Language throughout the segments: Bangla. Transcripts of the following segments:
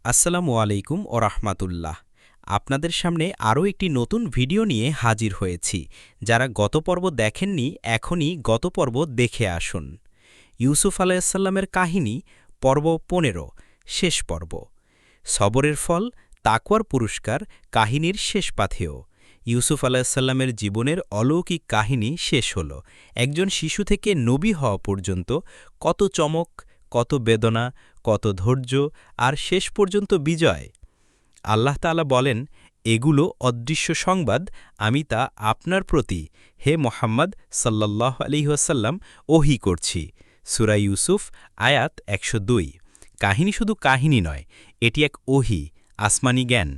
আসসালামু আলাইকুম ও রাহমাতুল্লাহ। আপনাদের সামনে আরও একটি নতুন ভিডিও নিয়ে হাজির হয়েছি। যারা গত পর্ব দেখেননি, এখনই গত পর্ব দেখে আসুন। ইউসুফ আলাইসাল্লামের কাহিনী, পর্ব ১৫, শেষ পর্ব। সবরের ফল, তাকওয়ার পুরস্কার, কাহিনীর শেষ পাথেয়। ইউসুফ আলাইসাল্লামের জীবনের অলৌকিক কাহিনী শেষ হল। একজন শিশু থেকে নবী হওয়া পর্যন্ত কত চমক, কত বেদনা, কত ধৈর্য, আর শেষ পর্যন্ত বিজয়। আল্লাহ তাআলা বলেন, এগুলো অদৃশ্য সংবাদ, আমি তা আপনার প্রতি, হে মোহাম্মদ সাল্লাল্লাহু আলাইহি ওয়াসাল্লাম, ওহী করছি। সূরা ইউসুফ, আয়াত ১০২। কাহিনী শুধু কাহিনী নয়, এটি এক ওহী, আসমানি জ্ঞান।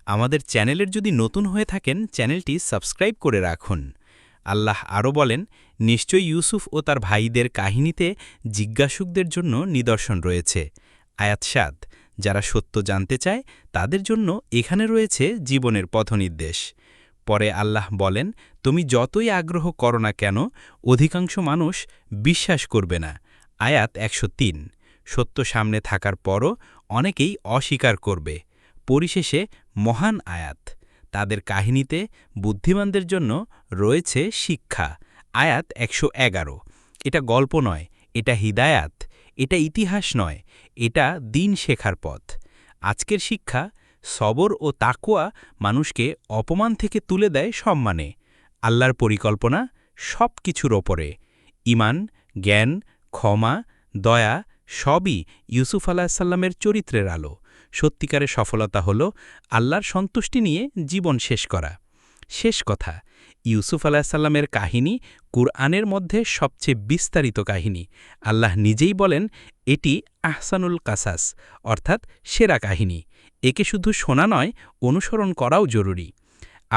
আমাদের চ্যানেলের যদি নতুন হয়ে থাকেন, চ্যানেলটি সাবস্ক্রাইব করে রাখুন। আল্লাহ আরও বলেন, নিশ্চয়ই ইউসুফ ও তার ভাইদের কাহিনীতে জিজ্ঞাসুকদের জন্য নিদর্শন রয়েছে। আয়াত ৭। যারা সত্য জানতে চায় তাদের জন্য এখানে রয়েছে জীবনের পথনির্দেশ। পরে আল্লাহ বলেন, তুমি যতই আগ্রহ করো না কেন, অধিকাংশ মানুষ বিশ্বাস করবে না। আয়াত ১০৩। সত্য সামনে থাকার পরও অনেকেই অস্বীকার করবে। পরিশেষে মহান আয়াত। তাদের কাহিনীতে বুদ্ধিমানদের জন্য রয়েছে শিক্ষা। আয়াত ১১১। এটা গল্প নয়, এটা হিদায়াত। এটা ইতিহাস নয়, এটা দিন শেখার পথ। আজকের শিক্ষা, সবর ও তাকওয়া মানুষকে অপমান থেকে তুলে দেয় সম্মানে। আল্লাহর পরিকল্পনা সব কিছুর ওপরে। ঈমান, জ্ঞান, ক্ষমা, দয়া সবই ইউসুফ আলাইসাল্লামের চরিত্রের আলো। সত্যিকারের সফলতা হল আল্লাহর সন্তুষ্টি নিয়ে জীবন শেষ করা। শেষ কথা, ইউসুফ আলাইসাল্লামের কাহিনী কুরআনের মধ্যে সবচেয়ে বিস্তারিত কাহিনী। আল্লাহ নিজেই বলেন, এটি আহসানুল কাসাস, অর্থাৎ সেরা কাহিনী। একে শুধু শোনা নয়, অনুসরণ করাও জরুরি।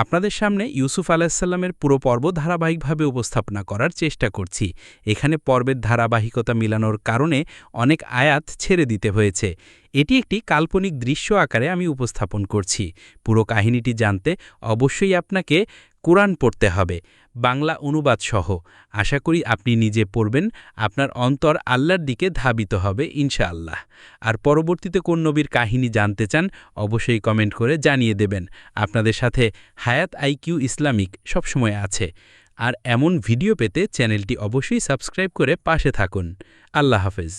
আপনাদের সামনে ইউসুফ আলাইসাল্লামের পুরো পর্ব ধারাবাহিকভাবে উপস্থাপনা করার চেষ্টা করছি। এখানে পর্বের ধারাবাহিকতা মিলানোর কারণে অনেক আয়াত ছেড়ে দিতে হয়েছে। এটি একটি কাল্পনিক দৃশ্য আকারে আমি উপস্থাপন করছি। পুরো কাহিনীটি জানতে অবশ্যই আপনাকে কুরআন পড়তে হবে, বাংলা অনুবাদ সহ। আশা করি আপনি নিজে পড়বেন, আপনার অন্তর আল্লাহর দিকে ধাবিত হবে ইনশাআল্লাহ। আর পরবর্তীতে কোন নবীর কাহিনী জানতে চান, অবশ্যই কমেন্ট করে জানিয়ে দেবেন। আপনাদের সাথে হায়াত আইকিউ ইসলামিক সবসময় আছে। আর এমন ভিডিও পেতে চ্যানেলটি অবশ্যই সাবস্ক্রাইব করে পাশে থাকুন। আল্লাহ হাফেজ।